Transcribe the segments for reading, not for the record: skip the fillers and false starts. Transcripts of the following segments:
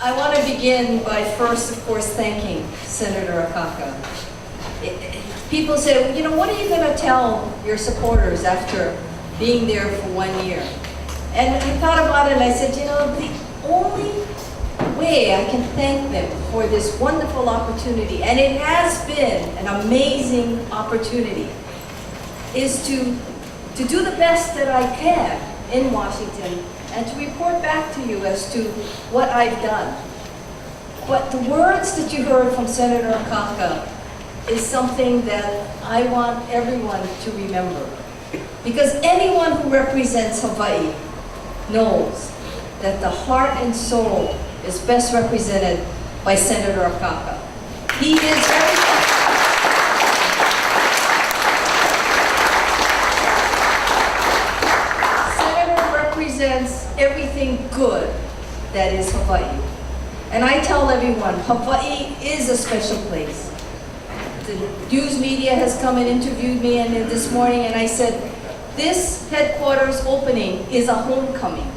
I want to begin by first, of course, thanking Senator Akaka. People say, well, you know, what are you going to tell your supporters after being there for 1 year? And I thought about it and I said, you know, the only way I can thank them for this wonderful opportunity, and it has been an amazing opportunity, is to do the best that I can in Washington and to report back to you as to what I've done. But the words that you heard from Senator Akaka is something that I want everyone to remember. Because anyone who represents Hawaii knows that the heart and soul is best represented by Senator Akaka. He is very represents everything good that is Hawaii. And I tell everyone, Hawaii is a special place. The news media has come and interviewed me and this morning, and I said, this headquarters opening is a homecoming.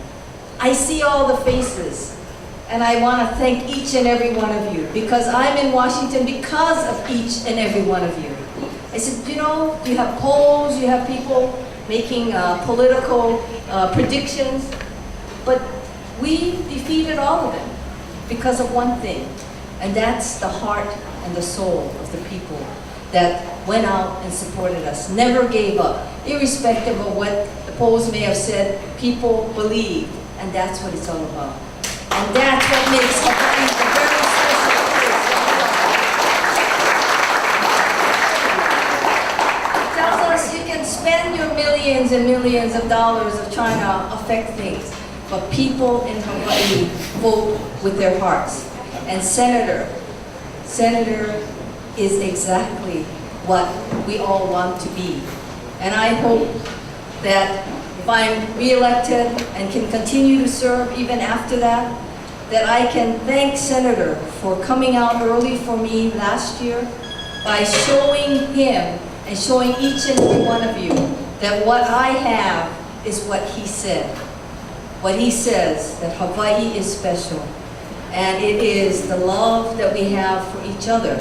I see all the faces, and I want to thank each and every one of you, because I'm in Washington because of each and every one of you. I said, you know, you have polls, you have people making political predictions, but we defeated all of them because of one thing, and that's the heart and the soul of the people that went out and supported us, never gave up, irrespective of what the polls may have said. People believed, and that's what it's all about. And that's what makes Hawaii a very special place. It tells us you can spend your millions and millions of dollars of trying to affect things, but people in Hawaii vote with their hearts. And Senator is exactly what we all want to be. And I hope that if I'm re-elected and can continue to serve even after that, that I can thank Senator for coming out early for me last year by showing him and showing each and every one of you that what I have is what he said. What he says, that Hawaii is special. And it is the love that we have for each other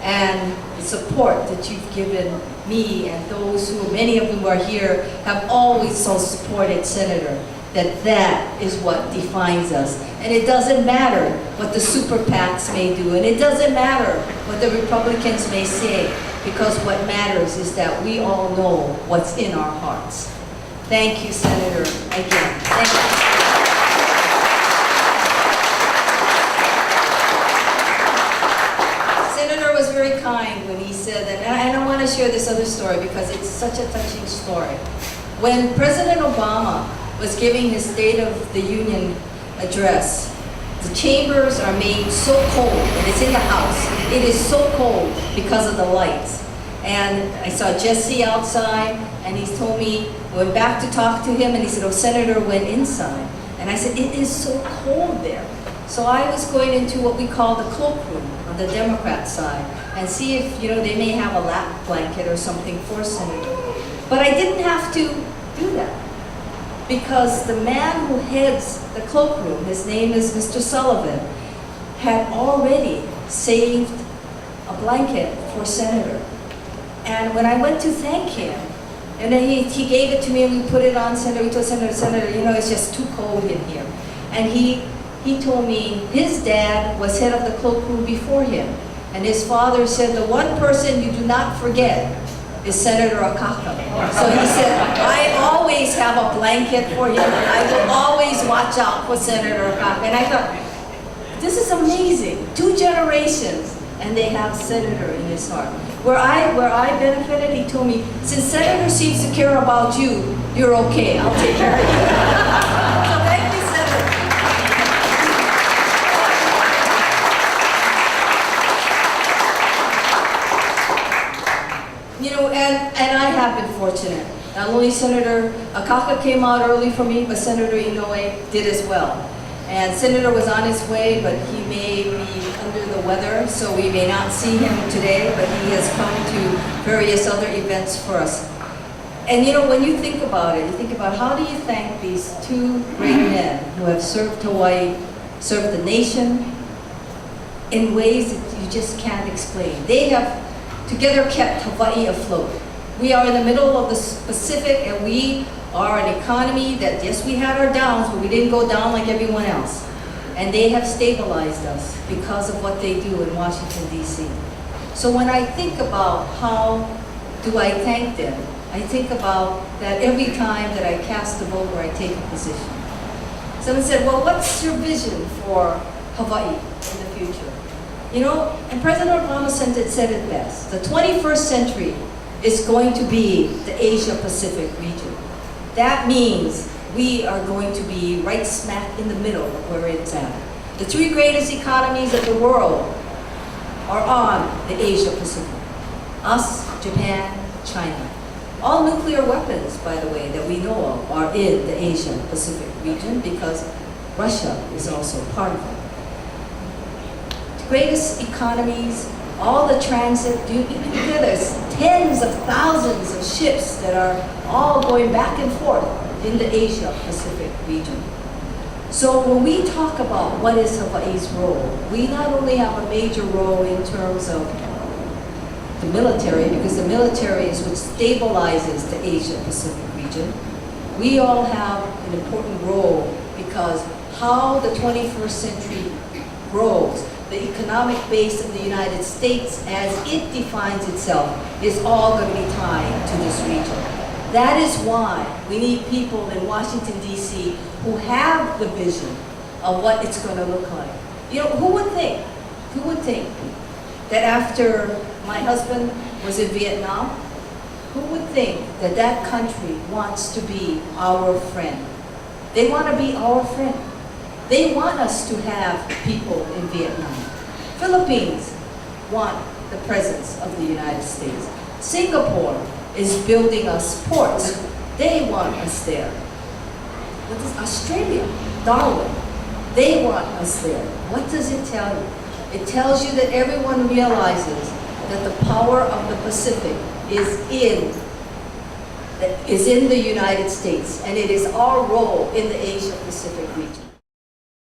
and the support that you've given me and those who, many of whom are here, have always so supported Senator, that is what defines us. And it doesn't matter what the super PACs may do, and it doesn't matter what the Republicans may say, because what matters is that we all know what's in our hearts. Thank you, Senator, again. Thank you. Senator was very kind when he said that, and I want to share this other story because it's such a touching story. When President Obama was giving his State of the Union address, the chambers are made so cold, and it's in the House. It is so cold because of the lights. And I saw Jesse outside, and he told me, went back to talk to him, and he said, oh, Senator went inside. And I said, it is so cold there. So I was going into what we call the cloakroom on the Democrat side and see if, you know, they may have a lap blanket or something for Senator. But I didn't have to do that because the man who heads the cloakroom, his name is Mr. Sullivan, had already saved a blanket for Senator. And when I went to thank him, and then he gave it to me and we put it on Senator, we told Senator, you know, it's just too cold in here. And he told me his dad was head of the cloakroom before him. And his father said, the one person you do not forget is Senator Akaka. So he said, I always have a blanket for him, and I will always watch out for Senator Akaka. And I thought, this is amazing. 2 generations, and they have Senator in his heart. Where I benefited, he told me, since Senator seems to care about you, you're okay. I'll take care of you. So thank you, Senator. You know, and I have been fortunate. Not only Senator Akaka came out early for me, but Senator Inoue did as well. And Senator was on his way, but he may be under the weather, so we may not see him today, but he has come to various other events for us. And you know, when you think about it, you think about how do you thank these 2 great men who have served Hawaii served the nation in ways that you just can't explain. They have together kept Hawaii afloat. We are in the middle of the Pacific, and we are an economy that, yes, we had our downs, but we didn't go down like everyone else. And they have stabilized us because of what they do in Washington, D.C. So when I think about how do I thank them, I think about that every time that I cast a vote or I take a position. Someone said, well, what's your vision for Hawaii in the future? You know, and President Obama said it best. The 21st century is going to be the Asia-Pacific region. That means we are going to be right smack in the middle of where it's at. The three greatest economies of the world are on the Asia-Pacific. Us, Japan, China. All nuclear weapons, by the way, that we know of are in the Asia-Pacific region because Russia is also part of it. The greatest economies, all the transit, there's tens of thousands of ships that are all going back and forth in the Asia-Pacific region. So when we talk about what is Hawaii's role, we not only have a major role in terms of the military, because the military is what stabilizes the Asia-Pacific region. We all have an important role because how the 21st century grows, the economic base of the United States as it defines itself is all going to be tied to this region. That is why we need people in Washington, D.C. who have the vision of what it's going to look like. You know, who would think that after my husband was in Vietnam, who would think that that country wants to be our friend? They want to be our friend. They want us to have people in Vietnam. Philippines want the presence of the United States. Singapore is building us ports. They want us there. What is Australia? Darwin. They want us there. What does it tell you? It tells you that everyone realizes that the power of the Pacific is in the United States, and it is our role in the Asia-Pacific region.